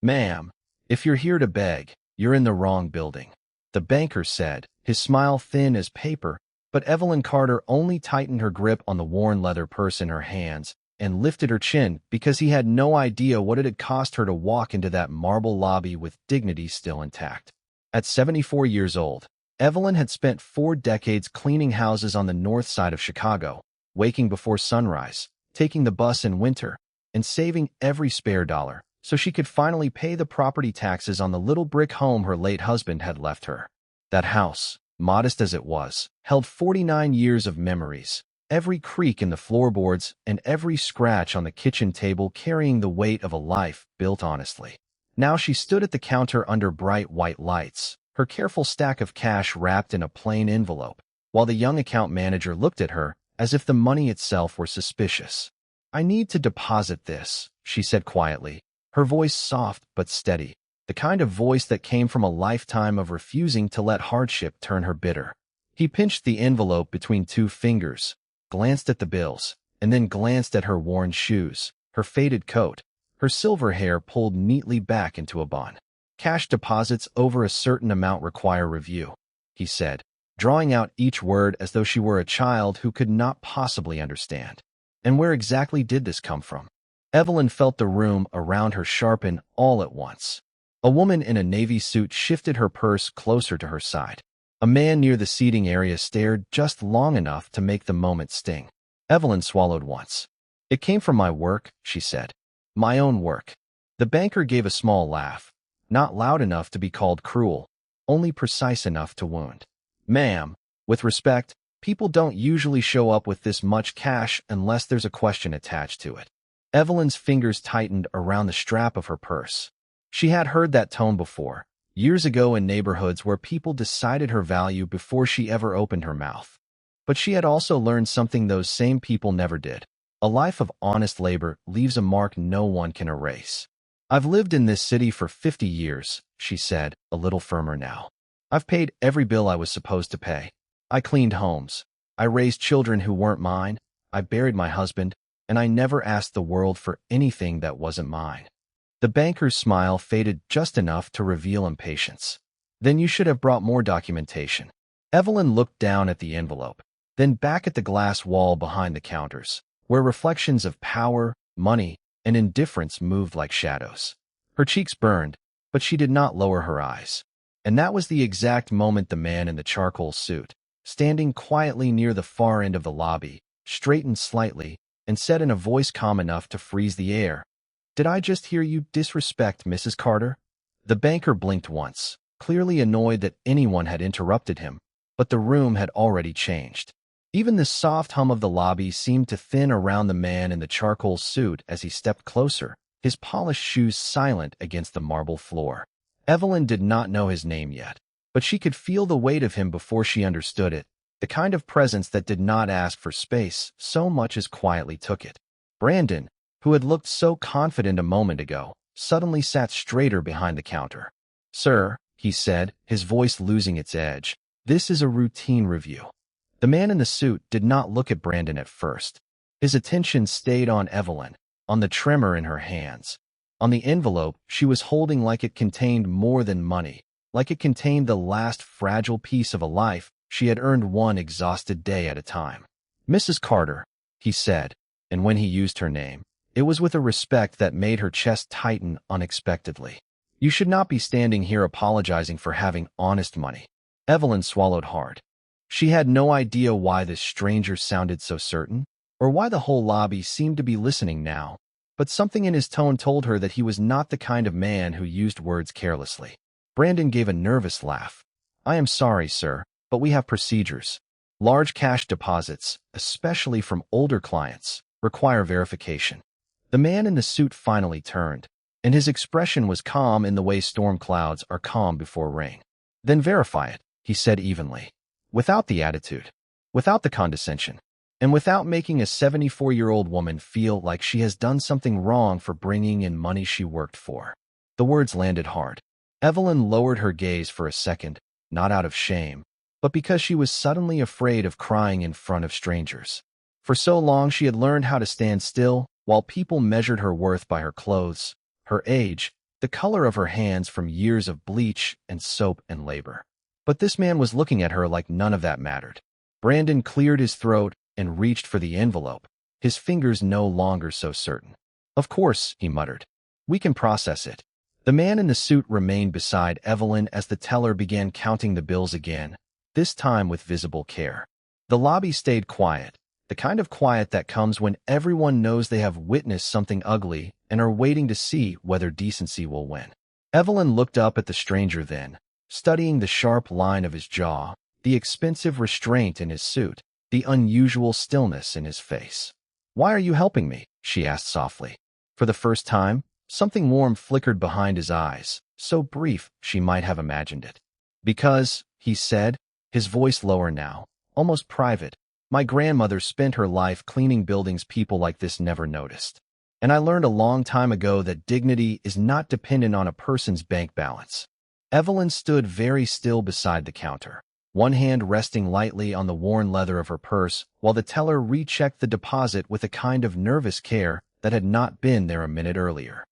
Ma'am, if you're here to beg, you're in the wrong building, the banker said, his smile thin as paper, but Evelyn Carter only tightened her grip on the worn leather purse in her hands and lifted her chin because he had no idea what it had cost her to walk into that marble lobby with dignity still intact. At 74 years old, Evelyn had spent 4 decades cleaning houses on the north side of Chicago, waking before sunrise, taking the bus in winter, and saving every spare dollar so she could finally pay the property taxes on the little brick home her late husband had left her. That house, modest as it was, held 49 years of memories, every creak in the floorboards and every scratch on the kitchen table carrying the weight of a life built honestly. Now she stood at the counter under bright white lights, her careful stack of cash wrapped in a plain envelope, while the young account manager looked at her as if the money itself were suspicious. "I need to deposit this," she said quietly, her voice soft but steady, the kind of voice that came from a lifetime of refusing to let hardship turn her bitter. He pinched the envelope between 2 fingers, glanced at the bills, and then glanced at her worn shoes, her faded coat, her silver hair pulled neatly back into a bun. "Cash deposits over a certain amount require review," he said, drawing out each word as though she were a child who could not possibly understand. And where exactly did this come from? Evelyn felt the room around her sharpen all at once. A woman in a navy suit shifted her purse closer to her side. A man near the seating area stared just long enough to make the moment sting. Evelyn swallowed once. "It came from my work," she said. "My own work." The banker gave a small laugh, not loud enough to be called cruel, only precise enough to wound. "Ma'am, with respect, people don't usually show up with this much cash unless there's a question attached to it." Evelyn's fingers tightened around the strap of her purse. She had heard that tone before, years ago in neighborhoods where people decided her value before she ever opened her mouth. But she had also learned something those same people never did. A life of honest labor leaves a mark no one can erase. "I've lived in this city for 50 years, she said, a little firmer now. "I've paid every bill I was supposed to pay. I cleaned homes. I raised children who weren't mine. I buried my husband, and I never asked the world for anything that wasn't mine." The banker's smile faded just enough to reveal impatience. "Then you should have brought more documentation." Evelyn looked down at the envelope, then back at the glass wall behind the counters, where reflections of power, money, and indifference moved like shadows. Her cheeks burned, but she did not lower her eyes. And that was the exact moment the man in the charcoal suit, standing quietly near the far end of the lobby, straightened slightly, and said in a voice calm enough to freeze the air, "Did I just hear you disrespect Mrs. Carter?" The banker blinked once, clearly annoyed that anyone had interrupted him, but the room had already changed. Even the soft hum of the lobby seemed to thin around the man in the charcoal suit as he stepped closer, his polished shoes silent against the marble floor. Evelyn did not know his name yet, but she could feel the weight of him before she understood it, the kind of presence that did not ask for space so much as quietly took it. Brandon, who had looked so confident a moment ago, suddenly sat straighter behind the counter. "Sir," he said, his voice losing its edge, "this is a routine review." The man in the suit did not look at Brandon at first. His attention stayed on Evelyn, on the tremor in her hands, on the envelope she was holding like it contained more than money, like it contained the last fragile piece of a life she had earned one exhausted day at a time. "Mrs. Carter," he said, and when he used her name, it was with a respect that made her chest tighten unexpectedly. "You should not be standing here apologizing for having honest money." Evelyn swallowed hard. She had no idea why this stranger sounded so certain, or why the whole lobby seemed to be listening now, but something in his tone told her that he was not the kind of man who used words carelessly. Brandon gave a nervous laugh. "I am sorry, sir, but we have procedures. Large cash deposits, especially from older clients, require verification." The man in the suit finally turned, and his expression was calm in the way storm clouds are calm before rain. "Then verify it," he said evenly, without the attitude, without the condescension, and without making a 74-year-old woman feel like she has done something wrong for bringing in money she worked for. The words landed hard. Evelyn lowered her gaze for a second, not out of shame, but because she was suddenly afraid of crying in front of strangers. For so long she had learned how to stand still while people measured her worth by her clothes, her age, the color of her hands from years of bleach and soap and labor. But this man was looking at her like none of that mattered. Brandon cleared his throat and reached for the envelope, his fingers no longer so certain. "Of course," he muttered. "We can process it." The man in the suit remained beside Evelyn as the teller began counting the bills again, this time with visible care. The lobby stayed quiet, the kind of quiet that comes when everyone knows they have witnessed something ugly and are waiting to see whether decency will win. Evelyn looked up at the stranger then, studying the sharp line of his jaw, the expensive restraint in his suit, the unusual stillness in his face. "Why are you helping me?" she asked softly. For the first time, something warm flickered behind his eyes, so brief she might have imagined it. "Because," he said, his voice lower now, almost private, "my grandmother spent her life cleaning buildings people like this never noticed. And I learned a long time ago that dignity is not dependent on a person's bank balance." Evelyn stood very still beside the counter, one hand resting lightly on the worn leather of her purse, while the teller rechecked the deposit with a kind of nervous care that had not been there a minute earlier.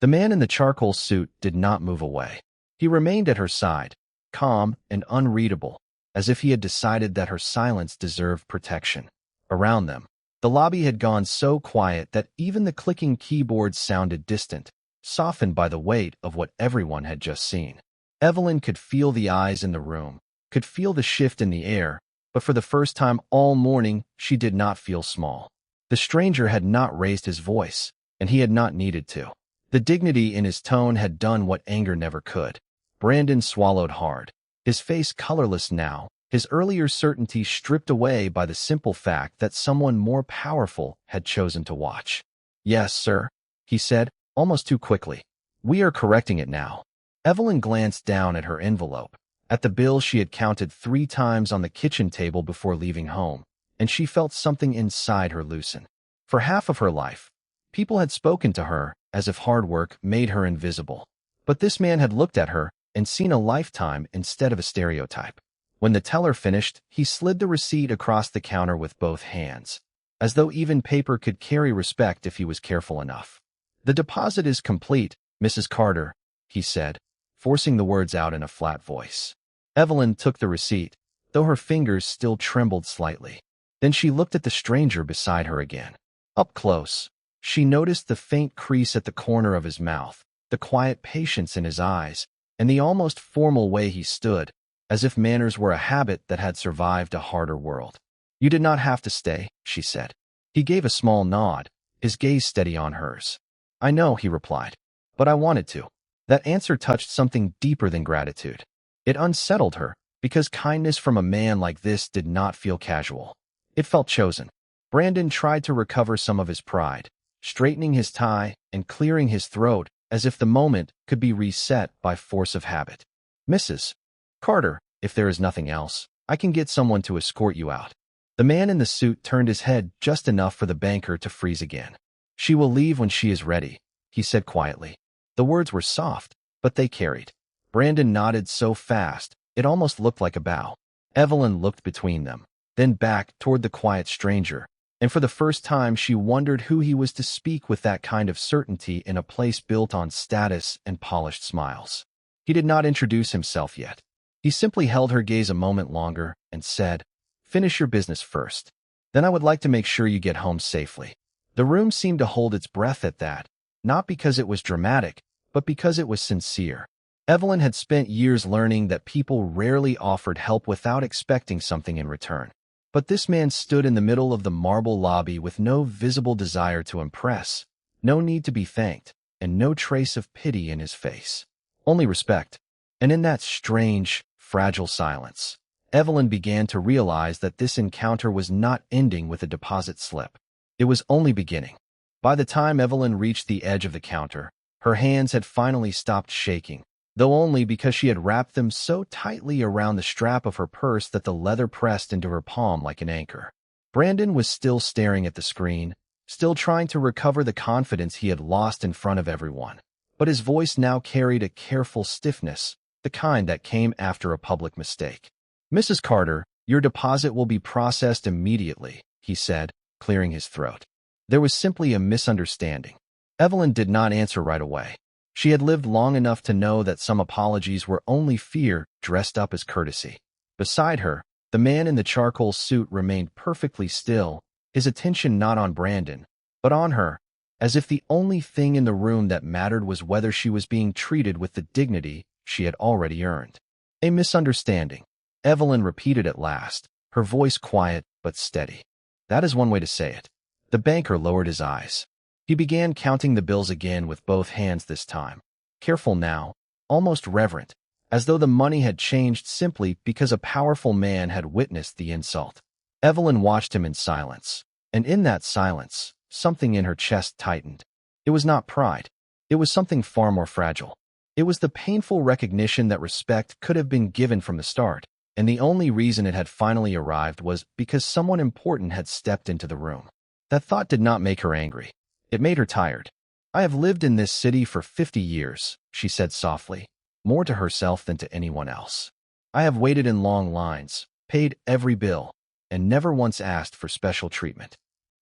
The man in the charcoal suit did not move away. He remained at her side, calm and unreadable, as if he had decided that her silence deserved protection. Around them, the lobby had gone so quiet that even the clicking keyboards sounded distant, softened by the weight of what everyone had just seen. Evelyn could feel the eyes in the room, could feel the shift in the air, but for the first time all morning she did not feel small. The stranger had not raised his voice, and he had not needed to. The dignity in his tone had done what anger never could. Brandon swallowed hard, his face colorless now, his earlier certainty stripped away by the simple fact that someone more powerful had chosen to watch. "Yes, sir," he said, almost too quickly. "We are correcting it now." Evelyn glanced down at her envelope, at the bill she had counted 3 times on the kitchen table before leaving home, and she felt something inside her loosen. For half of her life, people had spoken to her as if hard work made her invisible. But this man had looked at her and seen a lifetime instead of a stereotype. When the teller finished, he slid the receipt across the counter with both hands, as though even paper could carry respect if he was careful enough. "The deposit is complete, Mrs. Carter," he said, forcing the words out in a flat voice. Evelyn took the receipt, though her fingers still trembled slightly. Then she looked at the stranger beside her again. Up close, she noticed the faint crease at the corner of his mouth, the quiet patience in his eyes, and the almost formal way he stood, as if manners were a habit that had survived a harder world. "You did not have to stay," she said. He gave a small nod, his gaze steady on hers. "I know," he replied, "but I wanted to." That answer touched something deeper than gratitude. It unsettled her, because kindness from a man like this did not feel casual. It felt chosen. Brandon tried to recover some of his pride, straightening his tie and clearing his throat as if the moment could be reset by force of habit. "Mrs. Carter, if there is nothing else, I can get someone to escort you out." The man in the suit turned his head just enough for the banker to freeze again. "She will leave when she is ready," he said quietly. The words were soft, but they carried. Brandon nodded so fast, it almost looked like a bow. Evelyn looked between them, then back toward the quiet stranger, and for the first time she wondered who he was to speak with that kind of certainty in a place built on status and polished smiles. He did not introduce himself yet. He simply held her gaze a moment longer and said, "Finish your business first. Then I would like to make sure you get home safely." The room seemed to hold its breath at that, not because it was dramatic, but because it was sincere. Evelyn had spent years learning that people rarely offered help without expecting something in return. But this man stood in the middle of the marble lobby with no visible desire to impress, no need to be thanked, and no trace of pity in his face. Only respect. And in that strange, fragile silence, Evelyn began to realize that this encounter was not ending with a deposit slip. It was only beginning. By the time Evelyn reached the edge of the counter, her hands had finally stopped shaking, though only because she had wrapped them so tightly around the strap of her purse that the leather pressed into her palm like an anchor. Brandon was still staring at the screen, still trying to recover the confidence he had lost in front of everyone. But his voice now carried a careful stiffness, the kind that came after a public mistake. "Mrs. Carter, your deposit will be processed immediately," he said, clearing his throat. There was simply a misunderstanding. Evelyn did not answer right away. She had lived long enough to know that some apologies were only fear dressed up as courtesy. Beside her, the man in the charcoal suit remained perfectly still, his attention not on Brandon, but on her, as if the only thing in the room that mattered was whether she was being treated with the dignity she had already earned. A misunderstanding, Evelyn repeated at last, her voice quiet but steady. That is one way to say it. The banker lowered his eyes. He began counting the bills again with both hands this time. Careful now, almost reverent, as though the money had changed simply because a powerful man had witnessed the insult. Evelyn watched him in silence, and in that silence, something in her chest tightened. It was not pride. It was something far more fragile. It was the painful recognition that respect could have been given from the start, and the only reason it had finally arrived was because someone important had stepped into the room. That thought did not make her angry. It made her tired. I have lived in this city for 50 years, she said softly, more to herself than to anyone else. I have waited in long lines, paid every bill, and never once asked for special treatment.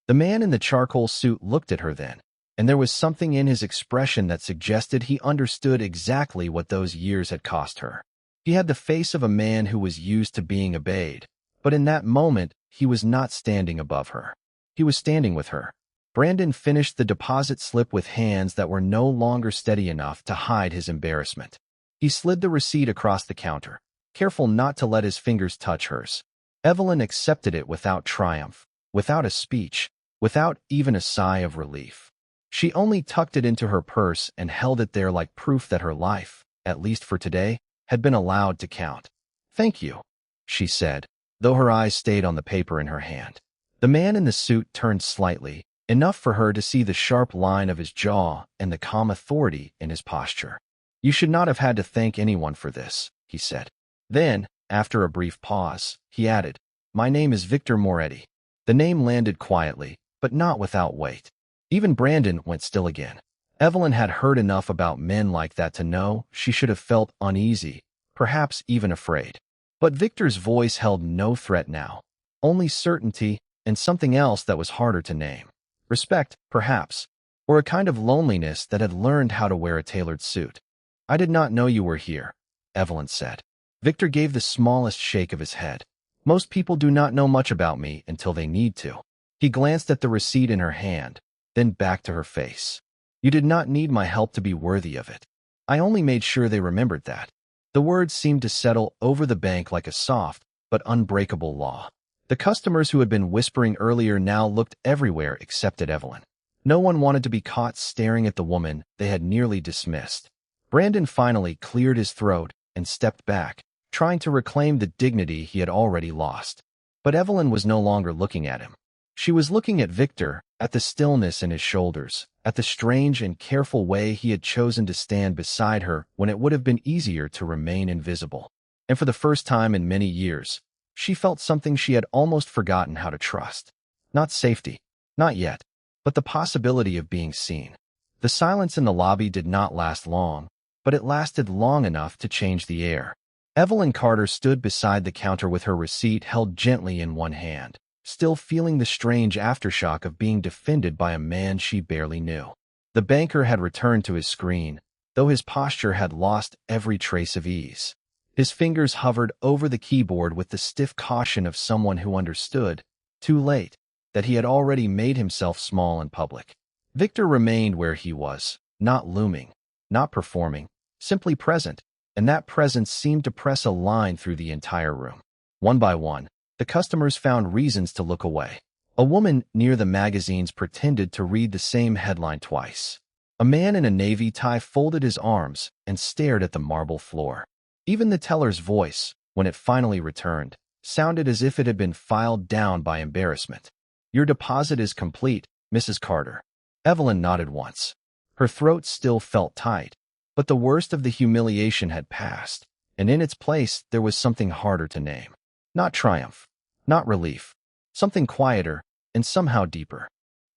The man in the charcoal suit looked at her then, and there was something in his expression that suggested he understood exactly what those years had cost her. He had the face of a man who was used to being obeyed, but in that moment he was not standing above her. He was standing with her. Brandon finished the deposit slip with hands that were no longer steady enough to hide his embarrassment. He slid the receipt across the counter, careful not to let his fingers touch hers. Evelyn accepted it without triumph, without a speech, without even a sigh of relief. She only tucked it into her purse and held it there like proof that her life, at least for today, had been allowed to count. "Thank you," she said, though her eyes stayed on the paper in her hand. The man in the suit turned slightly, enough for her to see the sharp line of his jaw and the calm authority in his posture. "You should not have had to thank anyone for this," he said. Then, after a brief pause, he added, "My name is Victor Moretti." The name landed quietly, but not without weight. Even Brandon went still again. Evelyn had heard enough about men like that to know she should have felt uneasy, perhaps even afraid. But Victor's voice held no threat now, only certainty and something else that was harder to name. Respect, perhaps, or a kind of loneliness that had learned how to wear a tailored suit. "I did not know you were here," Evelyn said. Victor gave the smallest shake of his head. "Most people do not know much about me until they need to." He glanced at the receipt in her hand, then back to her face. "You did not need my help to be worthy of it. I only made sure they remembered that." The words seemed to settle over the bank like a soft but unbreakable law. The customers who had been whispering earlier now looked everywhere except at Evelyn. No one wanted to be caught staring at the woman they had nearly dismissed. Brandon finally cleared his throat and stepped back, trying to reclaim the dignity he had already lost. But Evelyn was no longer looking at him. She was looking at Victor, at the stillness in his shoulders, at the strange and careful way he had chosen to stand beside her when it would have been easier to remain invisible. And for the first time in many years, she felt something she had almost forgotten how to trust. Not safety, not yet, but the possibility of being seen. The silence in the lobby did not last long, but it lasted long enough to change the air. Evelyn Carter stood beside the counter with her receipt held gently in one hand, still feeling the strange aftershock of being defended by a man she barely knew. The banker had returned to his screen, though his posture had lost every trace of ease. His fingers hovered over the keyboard with the stiff caution of someone who understood, too late, that he had already made himself small in public. Victor remained where he was, not looming, not performing, simply present, and that presence seemed to press a line through the entire room. One by one, the customers found reasons to look away. A woman near the magazines pretended to read the same headline twice. A man in a navy tie folded his arms and stared at the marble floor. Even the teller's voice, when it finally returned, sounded as if it had been filed down by embarrassment. "Your deposit is complete, Mrs. Carter." Evelyn nodded once. Her throat still felt tight, but the worst of the humiliation had passed, and in its place there was something harder to name. Not triumph, not relief, something quieter and somehow deeper.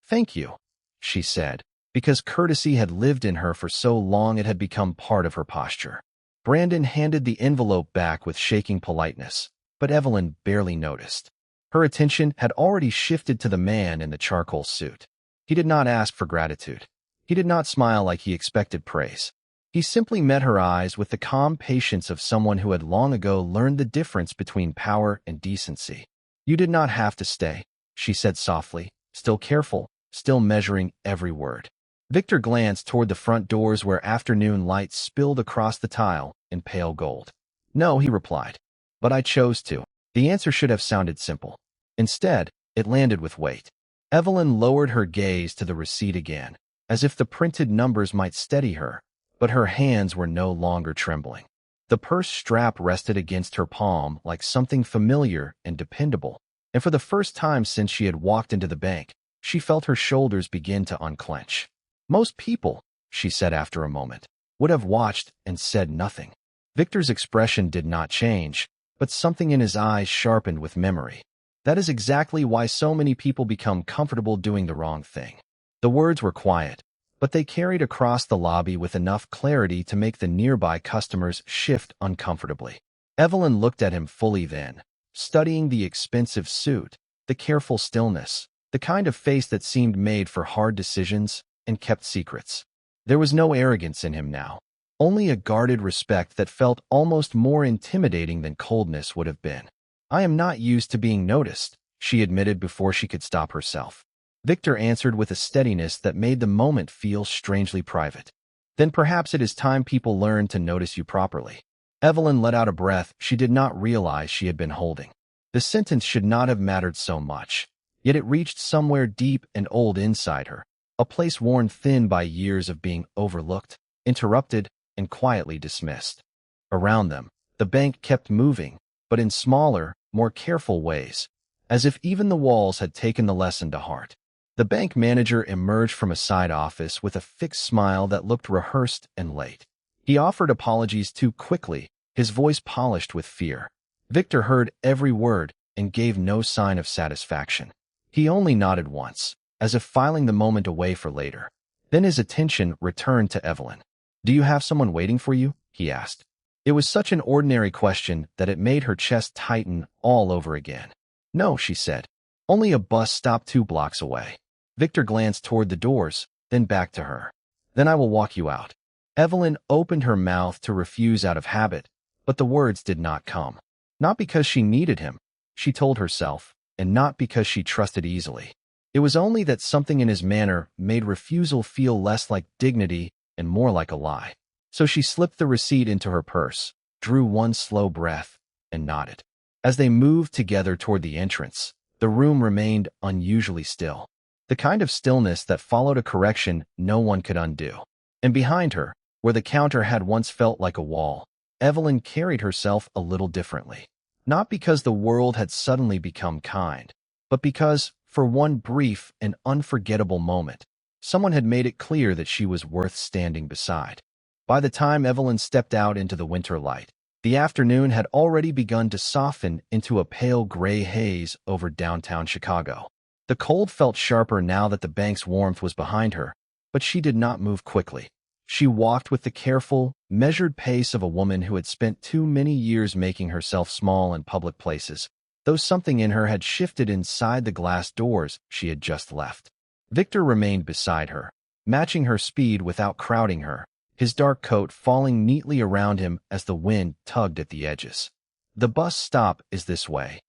"Thank you," she said, because courtesy had lived in her for so long it had become part of her posture. Brandon handed the envelope back with shaking politeness, but Evelyn barely noticed. Her attention had already shifted to the man in the charcoal suit. He did not ask for gratitude. He did not smile like he expected praise. He simply met her eyes with the calm patience of someone who had long ago learned the difference between power and decency. "You did not have to stay," she said softly, still careful, still measuring every word. Victor glanced toward the front doors where afternoon light spilled across the tile in pale gold. "No," he replied. "But I chose to." The answer should have sounded simple. Instead, it landed with weight. Evelyn lowered her gaze to the receipt again, as if the printed numbers might steady her, but her hands were no longer trembling. The purse strap rested against her palm like something familiar and dependable, and for the first time since she had walked into the bank, she felt her shoulders begin to unclench. "Most people," she said after a moment, "would have watched and said nothing." Victor's expression did not change, but something in his eyes sharpened with memory. "That is exactly why so many people become comfortable doing the wrong thing." The words were quiet, but they carried across the lobby with enough clarity to make the nearby customers shift uncomfortably. Evelyn looked at him fully then, studying the expensive suit, the careful stillness, the kind of face that seemed made for hard decisions and kept secrets. There was no arrogance in him now, only a guarded respect that felt almost more intimidating than coldness would have been. "I am not used to being noticed," she admitted before she could stop herself. Victor answered with a steadiness that made the moment feel strangely private. "Then perhaps it is time people learned to notice you properly." Evelyn let out a breath she did not realize she had been holding. The sentence should not have mattered so much, yet it reached somewhere deep and old inside her, a place worn thin by years of being overlooked, interrupted, and quietly dismissed. Around them, the bank kept moving, but in smaller, more careful ways, as if even the walls had taken the lesson to heart. The bank manager emerged from a side office with a fixed smile that looked rehearsed and late. He offered apologies too quickly, his voice polished with fear. Victor heard every word and gave no sign of satisfaction. He only nodded once, as if filing the moment away for later. Then his attention returned to Evelyn. "Do you have someone waiting for you?" he asked. It was such an ordinary question that it made her chest tighten all over again. "No," she said. "Only a bus stopped 2 blocks away." Victor glanced toward the doors, then back to her. "Then I will walk you out." Evelyn opened her mouth to refuse out of habit, but the words did not come. Not because she needed him, she told herself, and not because she trusted easily. It was only that something in his manner made refusal feel less like dignity and more like a lie. So she slipped the receipt into her purse, drew one slow breath, and nodded. As they moved together toward the entrance, the room remained unusually still. The kind of stillness that followed a correction no one could undo. And behind her, where the counter had once felt like a wall, Evelyn carried herself a little differently. Not because the world had suddenly become kind, but because, for one brief and unforgettable moment, someone had made it clear that she was worth standing beside. By the time Evelyn stepped out into the winter light, the afternoon had already begun to soften into a pale gray haze over downtown Chicago. The cold felt sharper now that the bank's warmth was behind her, but she did not move quickly. She walked with the careful, measured pace of a woman who had spent too many years making herself small in public places, though something in her had shifted inside the glass doors she had just left. Victor remained beside her, matching her speed without crowding her, his dark coat falling neatly around him as the wind tugged at the edges. "The bus stop is this way,"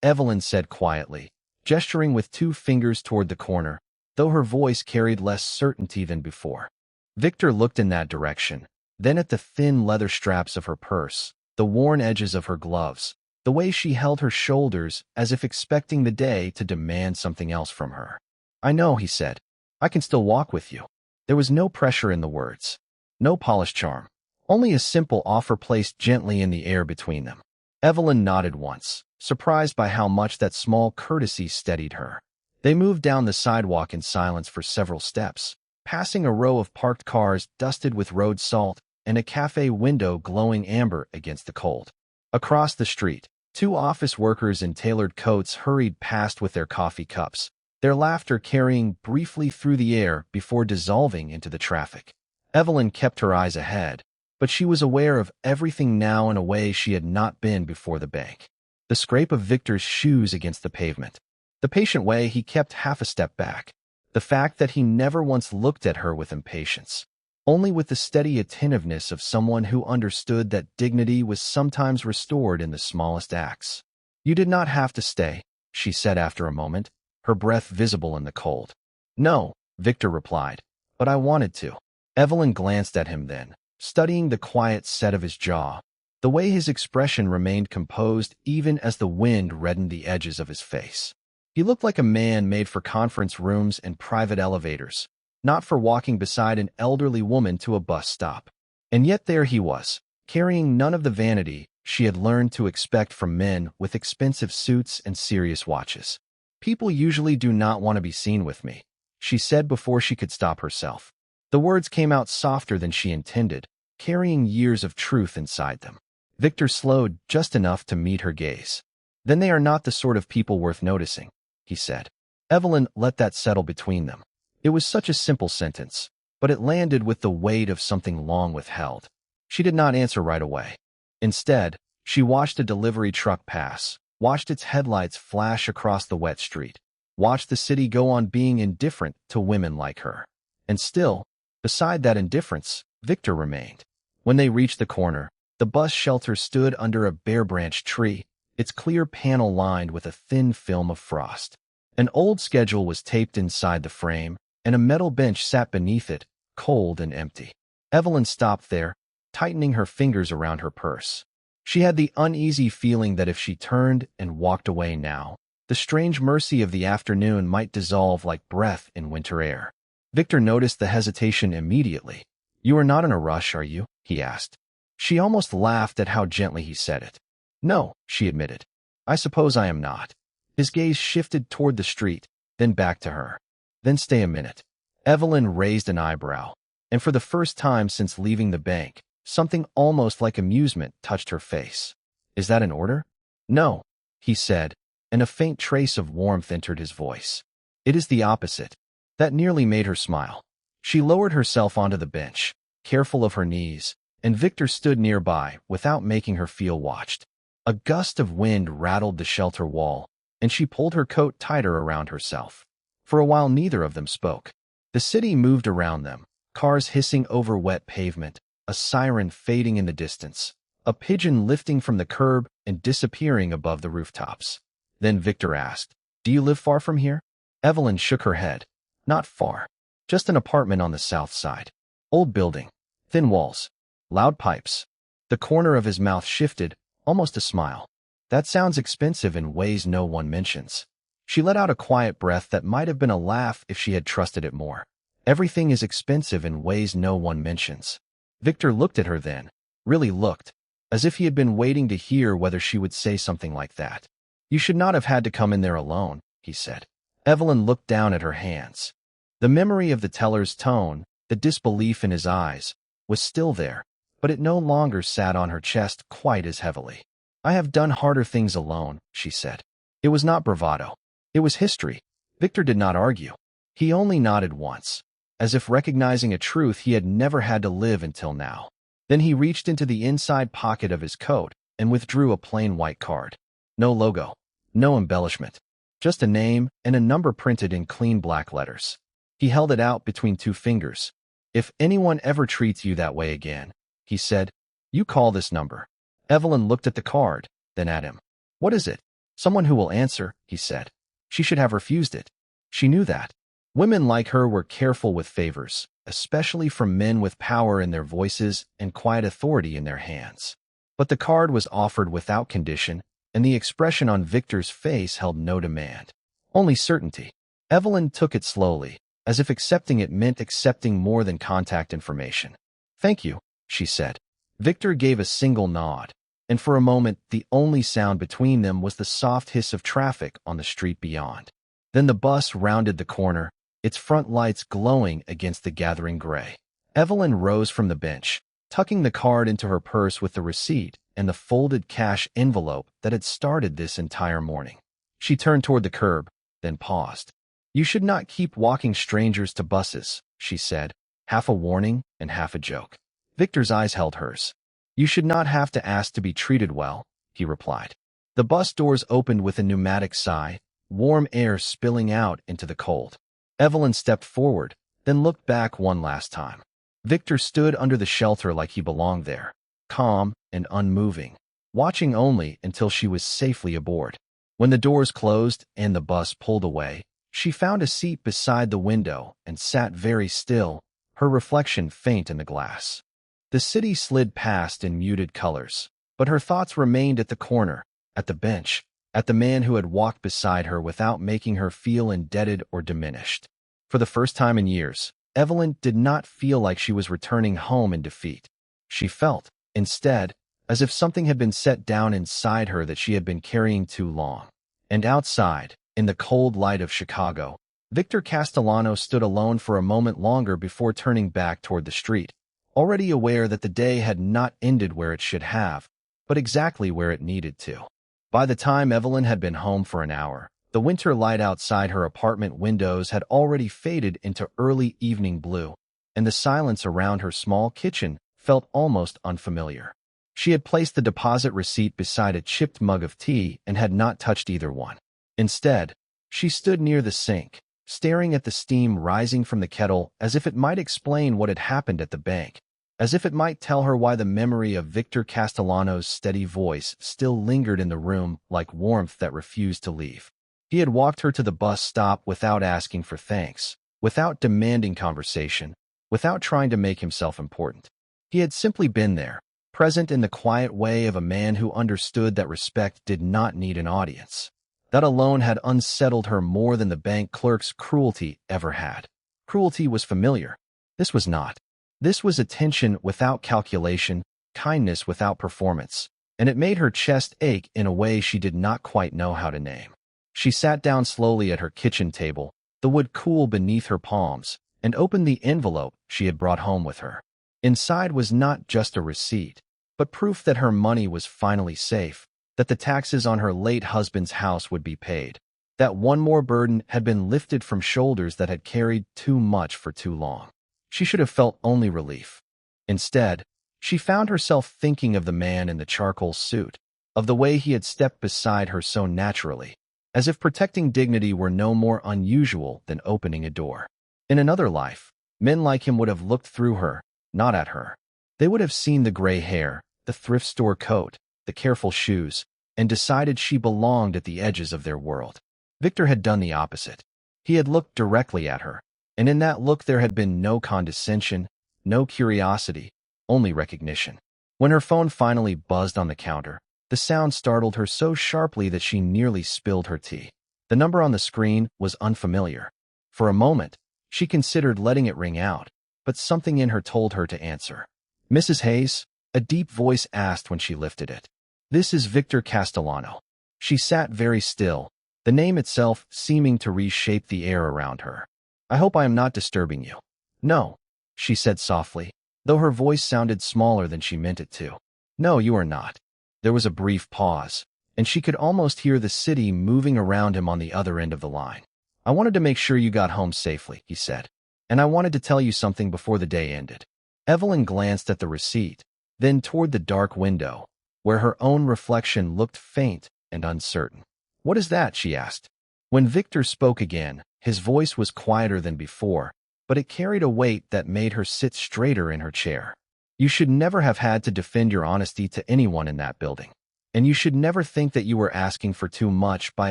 Evelyn said quietly, gesturing with 2 fingers toward the corner, though her voice carried less certainty than before. Victor looked in that direction, then at the thin leather straps of her purse, the worn edges of her gloves, the way she held her shoulders as if expecting the day to demand something else from her. "I know," he said. "I can still walk with you." There was no pressure in the words, no polished charm, only a simple offer placed gently in the air between them. Evelyn nodded once, surprised by how much that small courtesy steadied her. They moved down the sidewalk in silence for several steps, passing a row of parked cars dusted with road salt and a cafe window glowing amber against the cold. Across the street, 2 office workers in tailored coats hurried past with their coffee cups, their laughter carrying briefly through the air before dissolving into the traffic. Evelyn kept her eyes ahead, but she was aware of everything now in a way she had not been before the bank. The scrape of Victor's shoes against the pavement, the patient way he kept half a step back, the fact that he never once looked at her with impatience. only with the steady attentiveness of someone who understood that dignity was sometimes restored in the smallest acts. "You did not have to stay," she said after a moment, her breath visible in the cold. "No," Victor replied, "but I wanted to." Evelyn glanced at him then, studying the quiet set of his jaw, the way his expression remained composed even as the wind reddened the edges of his face. He looked like a man made for conference rooms and private elevators, not for walking beside an elderly woman to a bus stop. And yet there he was, carrying none of the vanity she had learned to expect from men with expensive suits and serious watches. "People usually do not want to be seen with me," she said before she could stop herself. The words came out softer than she intended, carrying years of truth inside them. Victor slowed just enough to meet her gaze. "Then they are not the sort of people worth noticing," he said. Evelyn let that settle between them. It was such a simple sentence, but it landed with the weight of something long withheld. She did not answer right away. Instead, she watched a delivery truck pass, watched its headlights flash across the wet street, watched the city go on being indifferent to women like her. And still, beside that indifference, Victor remained. When they reached the corner, the bus shelter stood under a bare-branched tree, its clear panel lined with a thin film of frost. An old schedule was taped inside the frame, and a metal bench sat beneath it, cold and empty. Evelyn stopped there, tightening her fingers around her purse. She had the uneasy feeling that if she turned and walked away now, the strange mercy of the afternoon might dissolve like breath in winter air. Victor noticed the hesitation immediately. "You are not in a rush, are you?" he asked. She almost laughed at how gently he said it. "No," she admitted. "I suppose I am not." His gaze shifted toward the street, then back to her. "Then stay a minute." Evelyn raised an eyebrow, and for the first time since leaving the bank, something almost like amusement touched her face. "Is that an order?" "No," he said, and a faint trace of warmth entered his voice. "It is the opposite." That nearly made her smile. She lowered herself onto the bench, careful of her knees, and Victor stood nearby without making her feel watched. A gust of wind rattled the shelter wall, and she pulled her coat tighter around herself. For a while neither of them spoke. The city moved around them, cars hissing over wet pavement, a siren fading in the distance, a pigeon lifting from the curb and disappearing above the rooftops. Then Victor asked, "Do you live far from here?" Evelyn shook her head. "Not far. Just an apartment on the south side. Old building. Thin walls. Loud pipes." The corner of his mouth shifted, almost a smile. "That sounds expensive in ways no one mentions." She let out a quiet breath that might have been a laugh if she had trusted it more. "Everything is expensive in ways no one mentions." Victor looked at her then, really looked, as if he had been waiting to hear whether she would say something like that. "You should not have had to come in there alone," he said. Evelyn looked down at her hands. The memory of the teller's tone, the disbelief in his eyes, was still there, but it no longer sat on her chest quite as heavily. "I have done harder things alone," she said. It was not bravado. It was history. Victor did not argue. He only nodded once, as if recognizing a truth he had never had to live until now. Then he reached into the inside pocket of his coat and withdrew a plain white card. No logo, no embellishment, just a name and a number printed in clean black letters. He held it out between two fingers. "If anyone ever treats you that way again," he said, "you call this number." Evelyn looked at the card, then at him. "What is it?" "Someone who will answer," he said. She should have refused it. She knew that. Women like her were careful with favors, especially from men with power in their voices and quiet authority in their hands. But the card was offered without condition, and the expression on Victor's face held no demand, only certainty. Evelyn took it slowly, as if accepting it meant accepting more than contact information. "Thank you," she said. Victor gave a single nod, and for a moment the only sound between them was the soft hiss of traffic on the street beyond. Then the bus rounded the corner, its front lights glowing against the gathering gray. Evelyn rose from the bench, tucking the card into her purse with the receipt and the folded cash envelope that had started this entire morning. She turned toward the curb, then paused. "You should not keep walking strangers to buses," she said, half a warning and half a joke. Victor's eyes held hers. "You should not have to ask to be treated well," he replied. The bus doors opened with a pneumatic sigh, warm air spilling out into the cold. Evelyn stepped forward, then looked back one last time. Victor stood under the shelter like he belonged there, calm and unmoving, watching only until she was safely aboard. When the doors closed and the bus pulled away, she found a seat beside the window and sat very still, her reflection faint in the glass. The city slid past in muted colors, but her thoughts remained at the corner, at the bench, at the man who had walked beside her without making her feel indebted or diminished. For the first time in years, Evelyn did not feel like she was returning home in defeat. She felt, instead, as if something had been set down inside her that she had been carrying too long. And outside, in the cold light of Chicago, Victor Castellano stood alone for a moment longer before turning back toward the street, already aware that the day had not ended where it should have, but exactly where it needed to. By the time Evelyn had been home for an hour, the winter light outside her apartment windows had already faded into early evening blue, and the silence around her small kitchen felt almost unfamiliar. She had placed the deposit receipt beside a chipped mug of tea and had not touched either one. Instead, she stood near the sink, staring at the steam rising from the kettle as if it might explain what had happened at the bank, as if it might tell her why the memory of Victor Castellano's steady voice still lingered in the room like warmth that refused to leave. He had walked her to the bus stop without asking for thanks, without demanding conversation, without trying to make himself important. He had simply been there, present in the quiet way of a man who understood that respect did not need an audience. That alone had unsettled her more than the bank clerk's cruelty ever had. Cruelty was familiar. This was not. This was attention without calculation, kindness without performance, and it made her chest ache in a way she did not quite know how to name. She sat down slowly at her kitchen table, the wood cool beneath her palms, and opened the envelope she had brought home with her. Inside was not just a receipt, but proof that her money was finally safe, that the taxes on her late husband's house would be paid, that one more burden had been lifted from shoulders that had carried too much for too long. She should have felt only relief. Instead, she found herself thinking of the man in the charcoal suit, of the way he had stepped beside her so naturally, as if protecting dignity were no more unusual than opening a door. In another life, men like him would have looked through her, not at her. They would have seen the gray hair, the thrift store coat, the careful shoes, and decided she belonged at the edges of their world. Victor had done the opposite. He had looked directly at her, and in that look there had been no condescension, no curiosity, only recognition. When her phone finally buzzed on the counter, the sound startled her so sharply that she nearly spilled her tea. The number on the screen was unfamiliar. For a moment, she considered letting it ring out, but something in her told her to answer. "Mrs. Hayes?" a deep voice asked when she lifted it. "This is Victor Castellano." She sat very still, the name itself seeming to reshape the air around her. "I hope I am not disturbing you." "No," she said softly, though her voice sounded smaller than she meant it to. "No, you are not." There was a brief pause, and she could almost hear the city moving around him on the other end of the line. "I wanted to make sure you got home safely," he said. "And I wanted to tell you something before the day ended." Evelyn glanced at the receipt, then toward the dark window, where her own reflection looked faint and uncertain. "What is that?" she asked. When Victor spoke again, his voice was quieter than before, but it carried a weight that made her sit straighter in her chair. "You should never have had to defend your honesty to anyone in that building. And you should never think that you were asking for too much by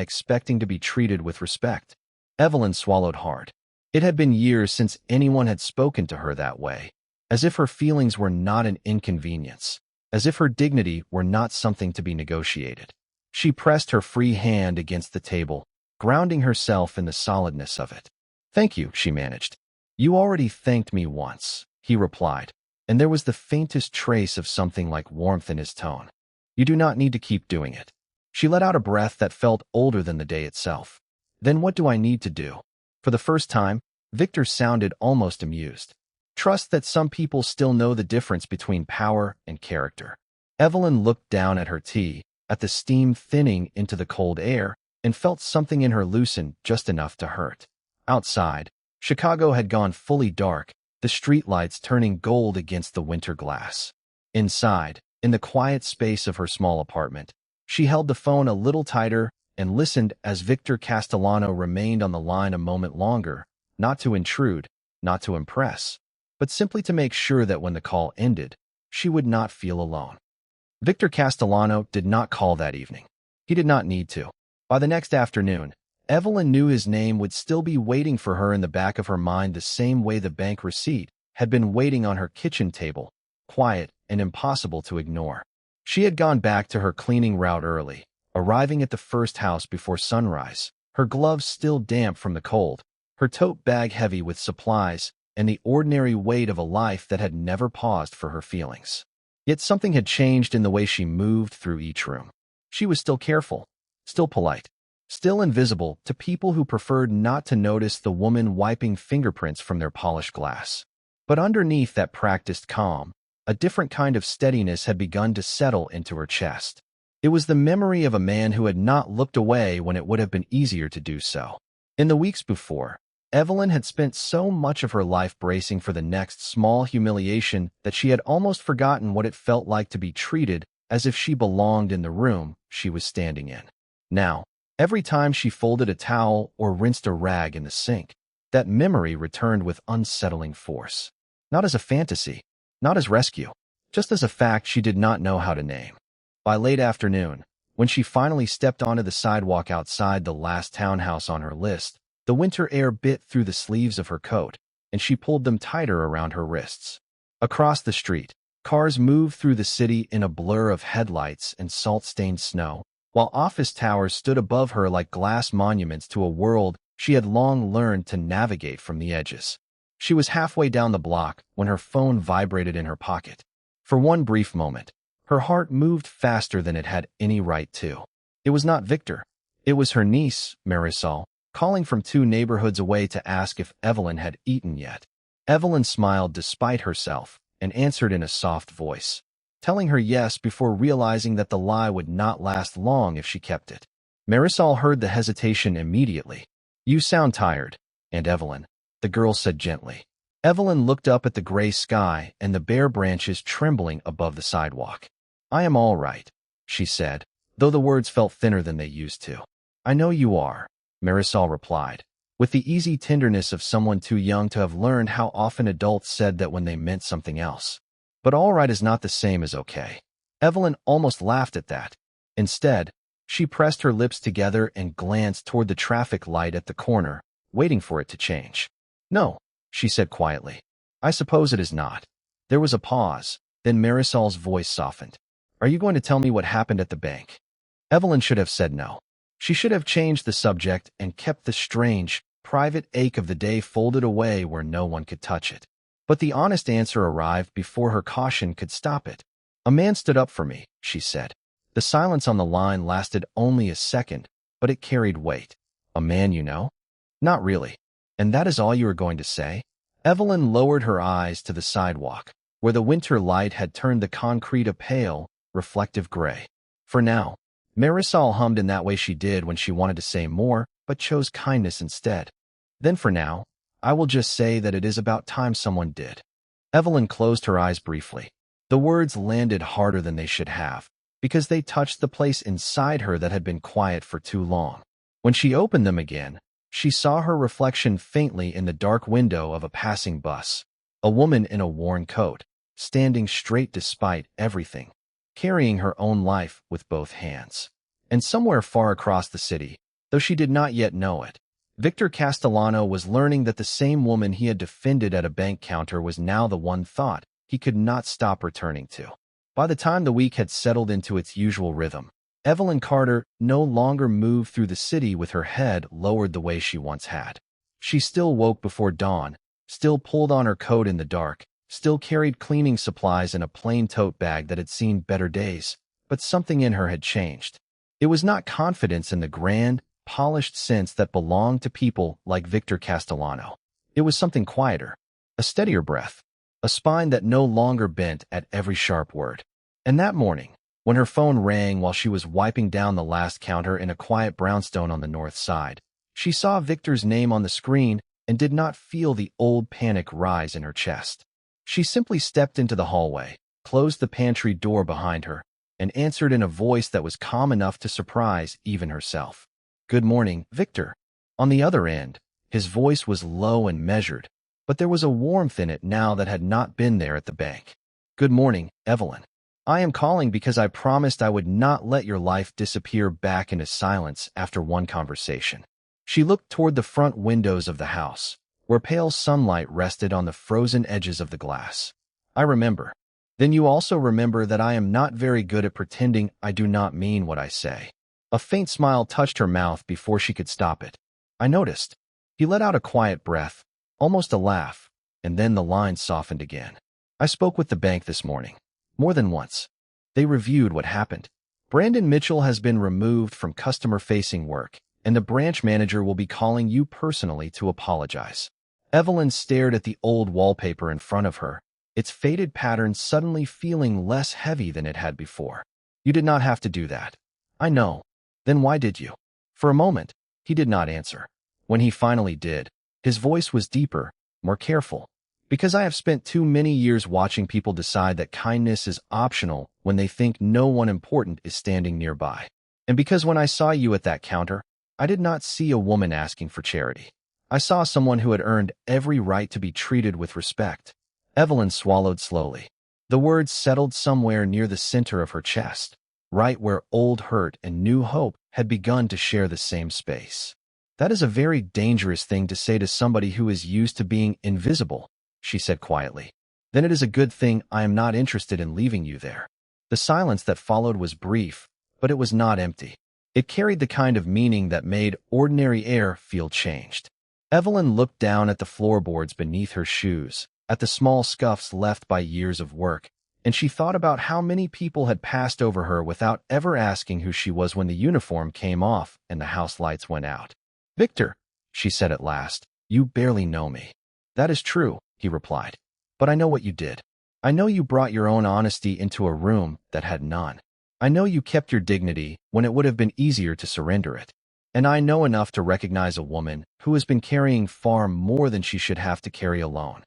expecting to be treated with respect." Evelyn swallowed hard. It had been years since anyone had spoken to her that way, as if her feelings were not an inconvenience, as if her dignity were not something to be negotiated. She pressed her free hand against the table, grounding herself in the solidness of it. "Thank you," she managed. "You already thanked me once," he replied, and there was the faintest trace of something like warmth in his tone. "You do not need to keep doing it." She let out a breath that felt older than the day itself. "Then what do I need to do?" For the first time, Victor sounded almost amused. "Trust that some people still know the difference between power and character." Evelyn looked down at her tea, at the steam thinning into the cold air, and felt something in her loosen just enough to hurt. Outside, Chicago had gone fully dark, the streetlights turning gold against the winter glass. Inside, in the quiet space of her small apartment, she held the phone a little tighter and listened as Victor Castellano remained on the line a moment longer, not to intrude, not to impress, but simply to make sure that when the call ended, she would not feel alone. Victor Castellano did not call that evening. He did not need to. By the next afternoon, Evelyn knew his name would still be waiting for her in the back of her mind the same way the bank receipt had been waiting on her kitchen table, quiet and impossible to ignore. She had gone back to her cleaning route early, arriving at the first house before sunrise, her gloves still damp from the cold, her tote bag heavy with supplies, and the ordinary weight of a life that had never paused for her feelings. Yet something had changed in the way she moved through each room. She was still careful, still polite, still invisible to people who preferred not to notice the woman wiping fingerprints from their polished glass. But underneath that practiced calm, a different kind of steadiness had begun to settle into her chest. It was the memory of a man who had not looked away when it would have been easier to do so. In the weeks before, Evelyn had spent so much of her life bracing for the next small humiliation that she had almost forgotten what it felt like to be treated as if she belonged in the room she was standing in. Now, every time she folded a towel or rinsed a rag in the sink, that memory returned with unsettling force. Not as a fantasy, not as rescue, just as a fact she did not know how to name. By late afternoon, when she finally stepped onto the sidewalk outside the last townhouse on her list, the winter air bit through the sleeves of her coat, and she pulled them tighter around her wrists. Across the street, cars moved through the city in a blur of headlights and salt-stained snow, while office towers stood above her like glass monuments to a world she had long learned to navigate from the edges. She was halfway down the block when her phone vibrated in her pocket. For one brief moment, her heart moved faster than it had any right to. It was not Victor. It was her niece, Marisol, calling from 2 neighborhoods away to ask if Evelyn had eaten yet. Evelyn smiled despite herself and answered in a soft voice, telling her yes before realizing that the lie would not last long if she kept it. Marisol heard the hesitation immediately. "You sound tired, Aunt Evelyn," the girl said gently. Evelyn looked up at the gray sky and the bare branches trembling above the sidewalk. "I am all right," she said, though the words felt thinner than they used to. "I know you are," Marisol replied, with the easy tenderness of someone too young to have learned how often adults said that when they meant something else. But all right is not the same as okay. Evelyn almost laughed at that. Instead, she pressed her lips together and glanced toward the traffic light at the corner, waiting for it to change. "No," she said quietly. "I suppose it is not." There was a pause, then Marisol's voice softened. "Are you going to tell me what happened at the bank?" Evelyn should have said no. She should have changed the subject and kept the strange, private ache of the day folded away where no one could touch it. But the honest answer arrived before her caution could stop it. "A man stood up for me," she said. The silence on the line lasted only a second, but it carried weight. "A man you know?" "Not really. And that is all you are going to say?" Evelyn lowered her eyes to the sidewalk, where the winter light had turned the concrete a pale, reflective gray. For now, Marisol hummed in that way she did when she wanted to say more, but chose kindness instead. "Then for now, I will just say that it is about time someone did." Evelyn closed her eyes briefly. The words landed harder than they should have, because they touched the place inside her that had been quiet for too long. When she opened them again, she saw her reflection faintly in the dark window of a passing bus. A woman in a worn coat, standing straight despite everything, carrying her own life with both hands. And somewhere far across the city, though she did not yet know it, Victor Castellano was learning that the same woman he had defended at a bank counter was now the one thought he could not stop returning to. By the time the week had settled into its usual rhythm, Evelyn Carter no longer moved through the city with her head lowered the way she once had. She still woke before dawn, still pulled on her coat in the dark, still carried cleaning supplies in a plain tote bag that had seen better days, but something in her had changed. It was not confidence in the grand, polished sense that belonged to people like Victor Castellano. It was something quieter, a steadier breath, a spine that no longer bent at every sharp word. And that morning, when her phone rang while she was wiping down the last counter in a quiet brownstone on the north side, she saw Victor's name on the screen and did not feel the old panic rise in her chest. She simply stepped into the hallway, closed the pantry door behind her, and answered in a voice that was calm enough to surprise even herself. "Good morning, Victor." On the other end, his voice was low and measured, but there was a warmth in it now that had not been there at the bank. "Good morning, Evelyn. I am calling because I promised I would not let your life disappear back into silence after one conversation." She looked toward the front windows of the house, where pale sunlight rested on the frozen edges of the glass. "I remember. Then you also remember that I am not very good at pretending I do not mean what I say." A faint smile touched her mouth before she could stop it. "I noticed." He let out a quiet breath, almost a laugh, and then the line softened again. "I spoke with the bank this morning. More than once. They reviewed what happened. Brandon Mitchell has been removed from customer-facing work, and the branch manager will be calling you personally to apologize." Evelyn stared at the old wallpaper in front of her, its faded pattern suddenly feeling less heavy than it had before. "You did not have to do that." "I know. Then why did you?" For a moment, he did not answer. When he finally did, his voice was deeper, more careful. "Because I have spent too many years watching people decide that kindness is optional when they think no one important is standing nearby. And because when I saw you at that counter, I did not see a woman asking for charity. I saw someone who had earned every right to be treated with respect." Evelyn swallowed slowly. The words settled somewhere near the center of her chest, right where old hurt and new hope had begun to share the same space. "That is a very dangerous thing to say to somebody who is used to being invisible," she said quietly. "Then it is a good thing I am not interested in leaving you there." The silence that followed was brief, but it was not empty. It carried the kind of meaning that made ordinary air feel changed. Evelyn looked down at the floorboards beneath her shoes, at the small scuffs left by years of work, and she thought about how many people had passed over her without ever asking who she was when the uniform came off and the house lights went out. "Victor," she said at last, "you barely know me." "That is true," he replied. "But I know what you did. I know you brought your own honesty into a room that had none. I know you kept your dignity when it would have been easier to surrender it. And I know enough to recognize a woman who has been carrying far more than she should have to carry alone."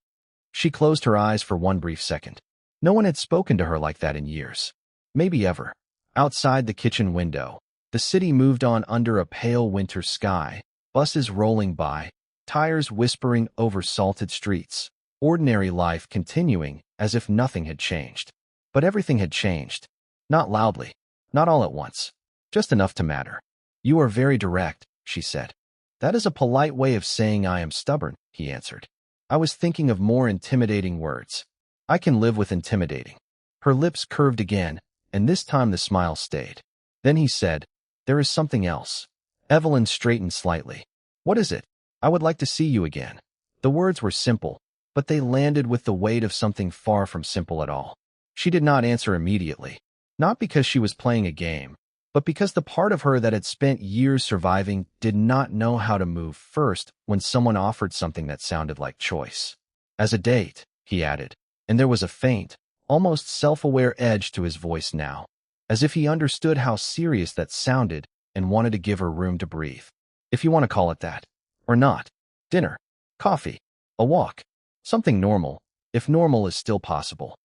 She closed her eyes for one brief second. No one had spoken to her like that in years. Maybe ever. Outside the kitchen window, the city moved on under a pale winter sky, buses rolling by, tires whispering over salted streets, ordinary life continuing as if nothing had changed. But everything had changed. Not loudly, not all at once, just enough to matter. "You are very direct," she said. "That is a polite way of saying I am stubborn," he answered. "I was thinking of more intimidating words." "I can live with intimidating." Her lips curved again, and this time the smile stayed. Then he said, "There is something else." Evelyn straightened slightly. "What is it?" "I would like to see you again." The words were simple, but they landed with the weight of something far from simple at all. She did not answer immediately, not because she was playing a game, but because the part of her that had spent years surviving did not know how to move first when someone offered something that sounded like choice. "As a date," he added, and there was a faint, almost self-aware edge to his voice now, as if he understood how serious that sounded and wanted to give her room to breathe. "If you want to call it that. Or not. Dinner. Coffee. A walk. Something normal, if normal is still possible."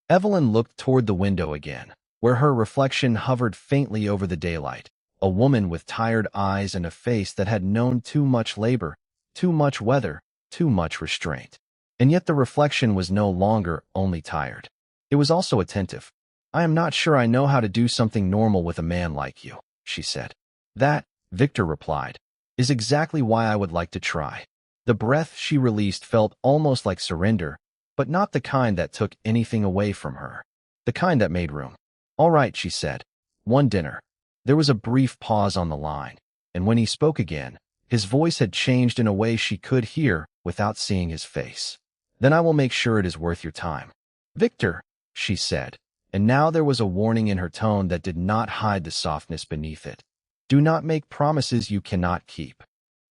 Evelyn looked toward the window again, where her reflection hovered faintly over the daylight, a woman with tired eyes and a face that had known too much labor, too much weather, too much restraint. And yet the reflection was no longer only tired. It was also attentive. "I am not sure I know how to do something normal with a man like you," she said. "That," Victor replied, "is exactly why I would like to try." The breath she released felt almost like surrender, but not the kind that took anything away from her. The kind that made room. "All right," she said. "One dinner." There was a brief pause on the line, and when he spoke again, his voice had changed in a way she could hear without seeing his face. "Then I will make sure it is worth your time." "Victor," she said, and now there was a warning in her tone that did not hide the softness beneath it. "Do not make promises you cannot keep."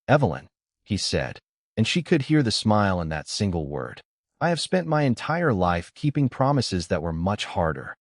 "Evelyn," he said, and she could hear the smile in that single word. "I have spent my entire life keeping promises that were much harder."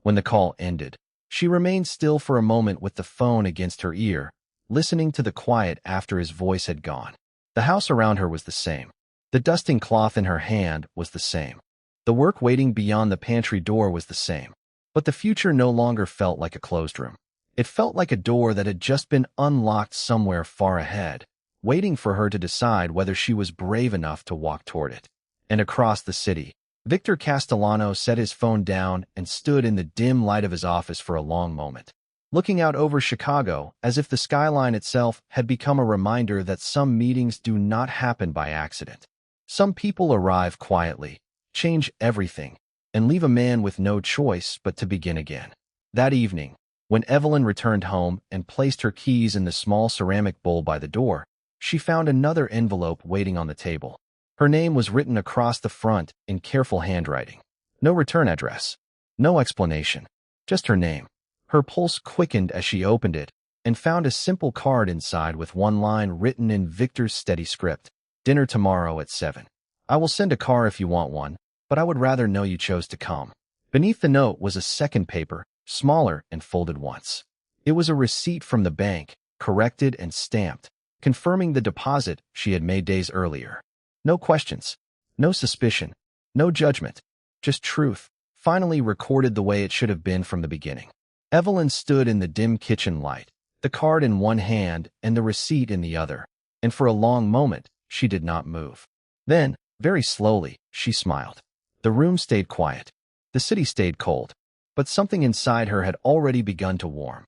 When the call ended, she remained still for a moment with the phone against her ear, listening to the quiet after his voice had gone. The house around her was the same. The dusting cloth in her hand was the same. The work waiting beyond the pantry door was the same. But the future no longer felt like a closed room. It felt like a door that had just been unlocked somewhere far ahead, waiting for her to decide whether she was brave enough to walk toward it. And across the city, Victor Castellano set his phone down and stood in the dim light of his office for a long moment, looking out over Chicago as if the skyline itself had become a reminder that some meetings do not happen by accident. Some people arrive quietly, change everything, and leave a man with no choice but to begin again. That evening, when Evelyn returned home and placed her keys in the small ceramic bowl by the door, she found another envelope waiting on the table. Her name was written across the front in careful handwriting. No return address, no explanation, just her name. Her pulse quickened as she opened it and found a simple card inside with one line written in Victor's steady script. Dinner tomorrow at 7. I will send a car if you want one, but I would rather know you chose to come. Beneath the note was a second paper, smaller and folded once. It was a receipt from the bank, corrected and stamped, confirming the deposit she had made days earlier. No questions, no suspicion, no judgment, just truth, finally recorded the way it should have been from the beginning. Evelyn stood in the dim kitchen light, the card in one hand and the receipt in the other, and for a long moment she did not move. Then, very slowly, she smiled. The room stayed quiet. The city stayed cold, but something inside her had already begun to warm.